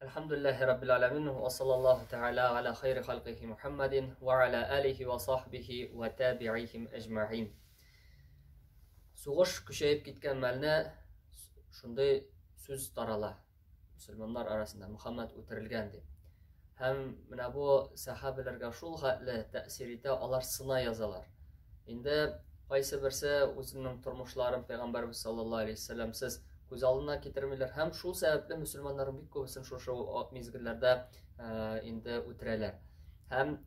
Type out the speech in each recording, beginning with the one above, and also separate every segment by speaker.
Speaker 1: Elhamdülillahi Rabbil Alemin ve sallallahu teala ala hayri halqihi Muhammedin ve ala alihi ve sahbihi ve tabi'ihim ecma'in. Суғыш күшейіп кеткен мәліне шундай сөз тарала мұсылмандар арасында Мұхаммад өтірілген деп. Һәм менә бу сахабаларга шул хәтле тәэсир итә, алар сына язалар. Инде кайсы берсе үзенең тормышларын Пәйгамбәрбез саллаллаһу алейһи ва саллям сез күз алдына китермиләр. Һәм шул сәбәпле мөселманнарның бик күбесен шушы мизгелләрдә инде үтерәләр. Һәм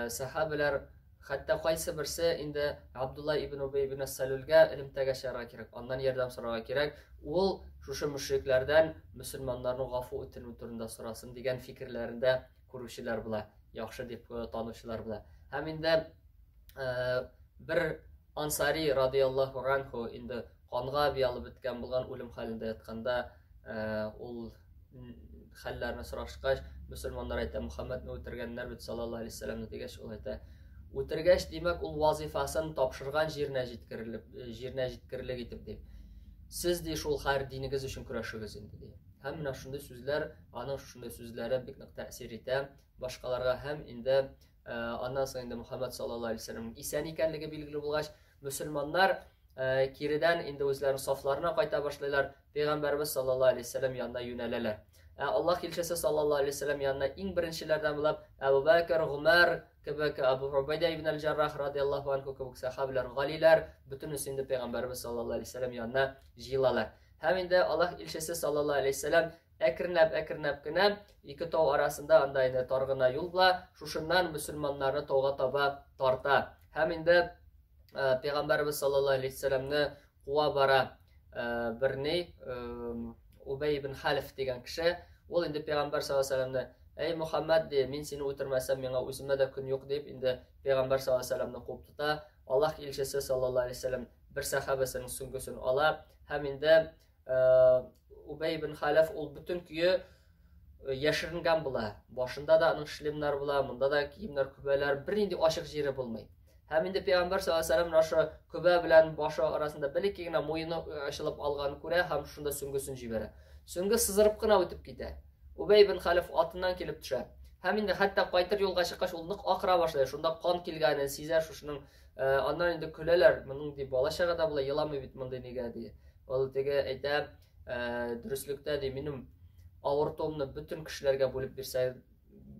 Speaker 1: сахабалар хәтта кайсы берсе инде Абдулла ибн Убай ибн Салулга илм тәгәшәргә кирәк, аннан ярдәм сорарга кирәк. Ул шушы мөшрикләрдән мөселманнарның гафу үтенү турында сорасын дигән фикерләрендә күрүчеләр була, яхшы дип танучылар була. Һәм инде бер Ансари радиллаһу анху инде канга биялып беткән булган үлем хәлендә ятканда ул хәлләрне сорашкач, мөселманнар әйтә, Мөхәммәдне үтергәннәр бит саллаллаһу алейһи ва саллямны дигәч, ул әйтә, үтергәч димәк ул вазифасын тапшырган җиренә җиткерлек итеп дип. Сез ди шул һәр динегез өчен көрәшегез инде ди. Һәм менә шундый сүзләр, аның шундый сүзләре бик нык тәэсир итә башкаларга. Һәм инде аннан соң инде Мөхәммәд саллаллаһу алейһи ва саллям исән икәнлеге билгеле булгач, мөселманнар киридән инде үзләренең сафларына кайта башлыйлар, Пәйгамбәрбез саллаллаһу алейһи ва саллям янына юнәләләр. Аллаһ илчесе саллаллаһу алейһи ва саллям янына иң беренчеләрдән булып Әбу Бәкр, Гомәр кебек, Абу Убайда ибн аль-Жаррах радиллаһу анху кебек сахабалар, галиләр бөтенесе инде Пәйгамбәрбез саллаллаһу алейһи ва саллям янына җыелалар. Һәм инде Аллаһ илчесе саллаллаһу алейһи ва саллям әкренләп кенә ике тау арасында анда инде таргына юл була, шушыннан мөселманнарны тауга таба тарта. Һәм инде Пәйгамбәрбез саллаллаһу алейһи ва саллямны куа бара берни Убай ибн Халиф дигән кеше. Ул инде Пәйгамбәр саллаллаһу алейһи ва саллямны: "Эй Мөхәммәд, ди, мин сине үтермәсәм, миңа үземә дә көн юк" дип инде Пәйгамбәр саллаллаһу алейһи ва саллямны куып тота. Аллаһ илчесе саллаллаһу алейһи ва саллям бер сахабасының сөңгесен ала. Һәм инде Убай ибн Халиф ул бүтән көе яшеренгән була. Башында да аның шлемнар була, монда да киемнәр, күбәләр, бернинди ачык җире булмый. Һәм инде Пәйгамбәр саллаллаһу алейһи ва саллям ашы күбә белән башы арасында бәлки генә муены ачылып алган күрә һәм шунда сөңгесен җибәрә. Сөңге сызырып кына үтеп китә. Убай ибн Халиф атыннан килеп төшә. Һәм инде хәтта кайтыр юлга чыккач ул нык акыра башлый. Шунда кан килгәнен сизә шушының. Аннан инде көләләр. Моның ди бала чагада була, еламый бит монда нигә ди. Ул теге әйтә, дөреслектә ди, минем авыртуымны бүтән кешеләргә бүлеп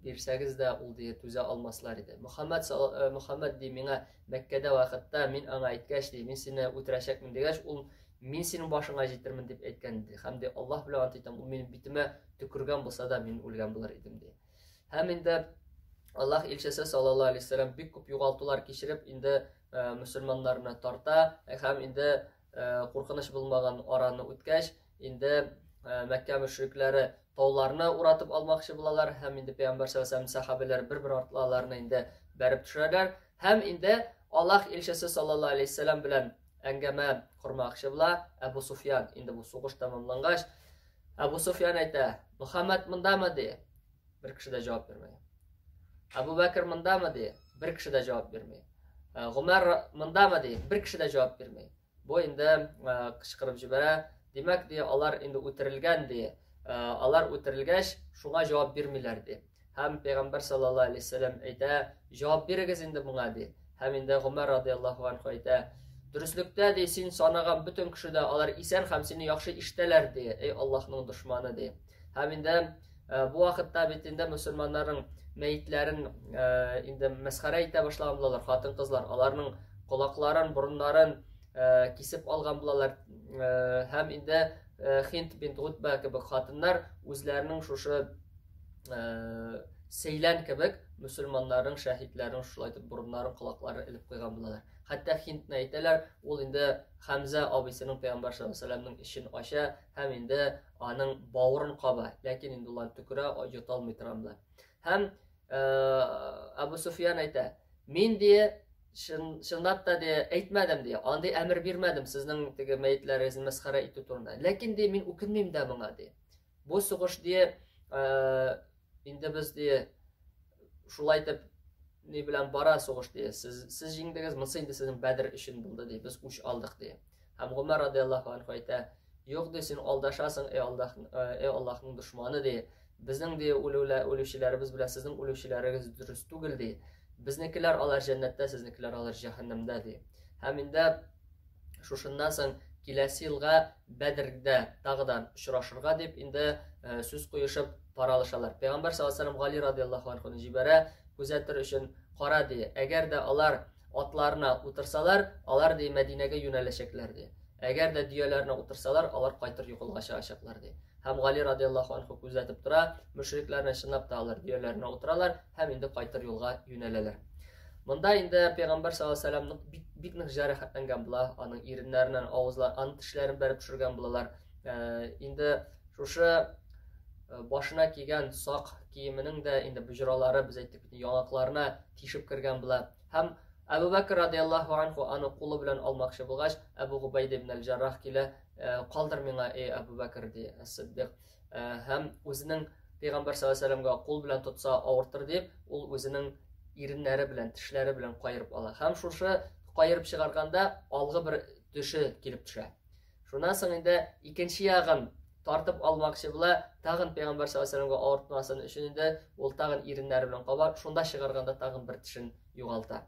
Speaker 1: бирсәгез дә ул ди түзә алмаслар иде. Мөхәммәд ди, миңа Мәккәдә вакытта мин аңа әйткәч ди, мин сине үтерәчәкмен дигәч, ул мин синең башыңа җитермен дип әйткән ди. Һәм ди Аллаһ белән ант итәм, ул минем битемә төкергән булса да мин үлгән булыр идем ди. Һәм инде Аллаһ илчесе саллаллаһу алейһи ва саллям бик күп югалтулар кичереп инде мөселманнарны тарта. Һәм инде куркыныч булмаган араны үткәч, инде Мәккә мөшрикләре тауларны уратып алмакчы булалар. Һәм инде Пәйгамбәр саллаллаһу алейһи ва саллям сахабалар бер-бер артларына инде бәреп төшәләр. Һәм инде Аллаһ илчесе саллаллаһу алейһи ва саллям белән әңгәмә курмакчы була Әбу Суфьян. Инде бу сугыш тәмамлангач, Әбу Суфьян әйтә: "Мөхәммәд мондамы?" ди. Бер кеше дә җавап бирмәй. Әбу Бәкр мондамы ди. Бер кеше дә җавап бирмәй. Гомәр мондамы ди. Бер кеше дә җавап бирмәй. Бу инде кычкырып җибәрә. Димәк ди, алар инде үтерелгән ди. Алар үтерелгәч, шуңа җавап бирмиләр ди. Һәм Пәйгамбәр саллаллаһу алейһи ва саллям әйтә: "Җавап бирегез инде моңа" ди. Һәм инде Гомәр радиллаһу анху әйтә: "Дөреслектә ди, син санаган бүтән кеше дә алар исән һәм сине яхшы ишетәләр ди, эй Аллаһның дошманы" ди. Һәм инде бу вакытта бит инде мөселманнарның мәйетләрен инде мәсхәрә итә башлаган булалар, хатын-кызлар, аларның колакларын, бурыннарын кисеп алган булалар. Һәм инде Хинд бинт Утба кебек хатыннар үзләренең шушы Сейлән кебек мөселманнарның шәһидләрен шулай итеп бурыннарын, колакларын илеп куйган булалар. Хәтта Хиндны әйтәләр, ул инде Хәмзә абыйсының Пәйгамбәр саллаллаһу алейһи ва саллямның ишен ача һәм инде аның бавырын каба, ләкин инде улар төкерә, йота алмый торганлар. Һәм Әбу Суфьян әйтә: "Мин ди чынлап та ди әйтмәдем ди, андый әмер бирмәдем сезнең теге мәйетләрегезне мәсхәрә итү турында. Ләкин ди мин үкенмим дә моңа ди. Бу сугыш ди инде без ди шулай итеп ни белән бара сугыш ди. Сез җиңдегез, монысы инде сезнең Бәдер өчен булды ди. Без үч алдык ди." Һәм Гомәр радиллаһу анху әйтә: "Юк ди, син алдашасың, эй Аллаһның дошманы ди. Безнең ди үлүчеләребез белән сезнең үлүчеләрегез дөрес түгел ди. Безнекеләр алар җәннәттә, сезнекеләр алар җәһәннәмдә ди. Һәм инде шушыннан соң киләсе елга Бәдрдә тагыдан очрашырга дип инде сүз куешып паралышалар. Пәйгамбәр саллаллаһу алейһи ва саллям Гали радиллаһу анхуны җибәрә, күзәтер өчен кара ди. Әгәр дә алар атларына утырсалар, алар ди Мәдинәгә юнәләчәкләр ди. Әгәр дә дөяләренә утырсалар, алар кайтыр юкылга чыгачаклар ди. Һәм Гали радиллаһу анху күзәтеп тора, мөшрикләрне чынлап та алар дөяләренә утыралар һәм инде кайтыр юлга юнәләләр. Монда инде Пәйгамбәр саллаллаһу алейһи ва саллям бик нык җәрәхәтләнгән була, аның иреннәреннән авызлар, аның тешләрен бәреп төшергән булалар. Инде шушы башына кигән сак киеменең дә инде буҗралары, без әйттек бит, яңакларына тишеп кергән була. Һәм Әбу Бәкр радиллаһу анху аны кулы белән алмакчы булгач, Әбу Губайда ибн аль-Җаррах килә, калдыр миңа, эй Әбу Бәкр ди, Әс-Сиддиқ. Һәм үзенең Пәйгамбәр саллаллаһу алейһи ва саллямга кул белән тотса авыртыр дип, ул үзенең иреннәре белән, тешләре белән кайырып ала. Һәм шушы кайырып чыгарганда алгы бер төше килеп төшә. Шуннан соң инде икенче ягын тартып алмакчы була, тагын Пәйгамбәр саллаллаһу алейһи ва саллямга авыртмасын өчен инде ул тагын иреннәре белән каба, шунда чыгарганда тагын бер тешен югалта.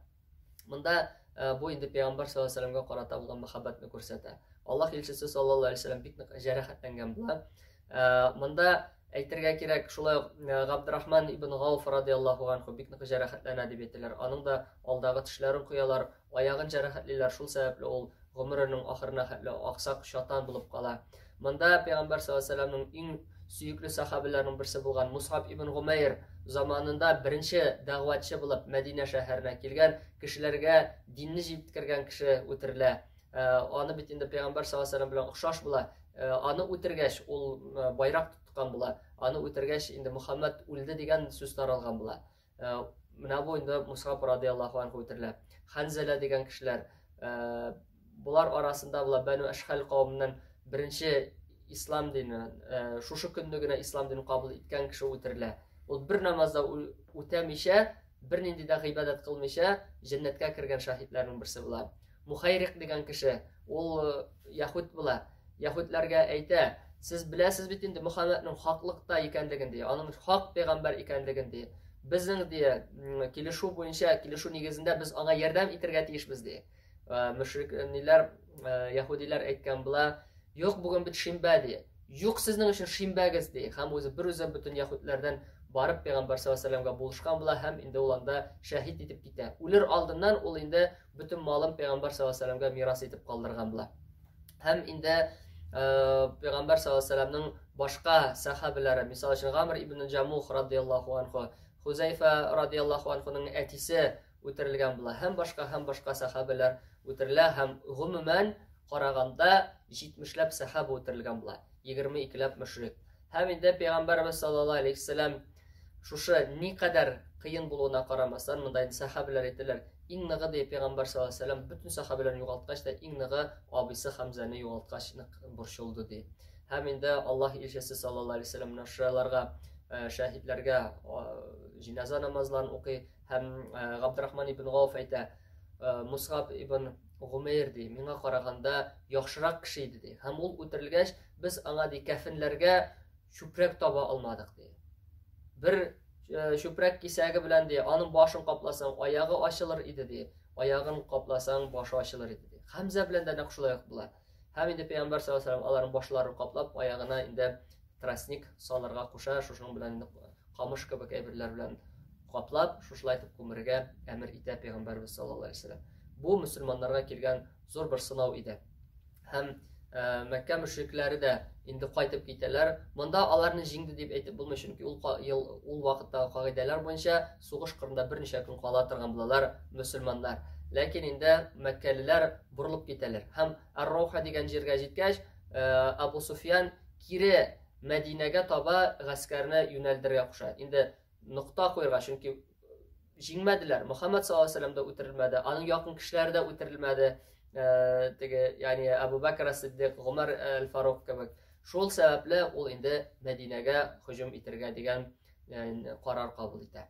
Speaker 1: Монда бу инде Пәйгамбәр саллаллаһу алейһи ва саллямга карата булган мәхәббәтне күрсәтә. Аллаһ илчесе саллаллаһу алейһи ва саллям бик нык җәрәхәтләнгән була. Монда әйтергә кирәк, шулай Габдуррахман ибн Гауф радиллаһу анху бик нык җәрәхәтләнә дип әйтәләр. Аның да алдагы тешләрен куялар, аягын җәрәхәтлиләр, шул сәбәпле ул гомеренең ахырына хәтле аксак шатан булып кала. Монда Пәйгамбәр саллаллаһу алейһи ва саллямның иң сөйекле сахабаларының берсе булган Мус'аб ибн Гумайр заманында беренче дәгъватчы булып Мәдинә шәһәренә килгән, кешеләргә динне җиткергән кеше үтерелә. Аны бит инде Пәйгамбәр саллаллаһу алейһи ва саллям белән охшаш була. Аны үтергәч ул байрак тоткан була. Аны үтергәч инде Мөхәммәд үлде дигән сүз таралган була. Менә бу инде Мус'аб радиллаһу анху үтерелә. Ханзала дигән кешеләр, булар арасында була Бәну Ашхал кавымыннан беренче ислам динен, шушы көнне генә ислам динен кабул иткән кеше үтерелә. Ул бер намазда үтәмичә, бер нинди дә гыйбадат кылмыйча, җәннәткә кергән шаһидларның берсе була. Мухайрик дигән кеше, ул яһуд була. Яһудларга әйтә, сез беләсез бит инде Мөхәммәднең хаклыкта икәнлеген ди, аның хак пәйгамбәр икәнлеген ди. Безнең ди килешү буенча, килешү нигезендә без аңа ярдәм итәргә тиешбез ди. Мөшрикләр, яһудилар әйткән була, юк бүген бит шимбә ди. Юк сезнең өчен шимбәгез ди. Һәм үзе берүзе бөтен яһудлардан барып Пәйгамбәр саллаллаһу алейһи ва саллямга булышкан була һәм инде ул анда шәһид итеп китә. Үлер алдыннан ул инде бөтен малын Пәйгамбәр саллаллаһу алейһи ва саллямга мирас итеп калдырган була. Һәм инде Пәйгамбәр саллаллаһу алейһи ва саллямның башка сахабалары, мисал өчен Гамр ибн Җамух радиллаһу анху, Хузайфа радиллаһу анхуның әтисе үтерелгән була. Һәм башка сахабалар үтерелә һәм гомумән караганда 70ләп сахаба үтерелгән була. 22ләп мөшрик. Һәм инде Пәйгамбәрбез саллаллаһу алейһи ва саллям шушы никадәр кыен булуына карамастан, монда инде сахабалар әйтәләр, иң ныгы ди Пәйгамбәр саллаллаһу алейһи ва саллям бөтен сахабаларны югалткач та иң ныгы абыйсы Хамзаны югалткач нык борчылды ди. Һәм инде Аллаһ илчесе саллаллаһу алейһи ва саллям нашраларга, шәһидләргә җиназа намазларын укый. Һәм Габдуррахман ибн Гауф әйтә, Мус'аб ибн Гумайр ди, миңа караганда яхшырак кеше иде ди. Һәм ул үтерелгәч, без аңа ди кәфенләргә чүпрәк таба алмадык ди. Бер чүпрәк кисәге белән ди, аның башын капласаң, аягы ачылыр иде ди. Аягын капласаң, башы ачылыр иде ди. Хәмзә белән дә нәкъ шулай була. Һәм инде Пәйгамбәр саллаллаһу алейһи ва саллям аларның башларын каплап, аягына инде тростник салырга куша, шушының белән камыш кебек әйберләр белән каплап, шушылай итеп күмергә әмер итә Пәйгамбәрбез саллаллаһу алейһи ва саллям. Бу мөселманнарга килгән зур бер сынау иде. Һәм Мәккә мөшрикләре дә инде кайтып китәләр. Монда аларны җиңде дип әйтеп булмый, чөнки ул вакытта кагыйдәләр буенча сугыш кырында берничә көн кала торган булалар мөселманнар. Ләкин инде Мәккәлеләр бурылып китәләр. Һәм Ар-Рауха дигән җиргә җиткәч, Абу Суфьян кире Мәдинәгә таба гаскәрне юнәлдерергә куша. Инде нокта куярга, чөнки җиңмәделәр. Мөхәммәд саллаллаһу алейһи ва саллям да үтерелмәде, аның якын кешеләре дә үтерелмәде. Ягъни Әбу Бәкр as-Сиддиқ, Гомар al-Фарук кебек. Шул сәбәпле ул инде Мәдинәгә һөҗүм итәргә дигән карар кабул итә.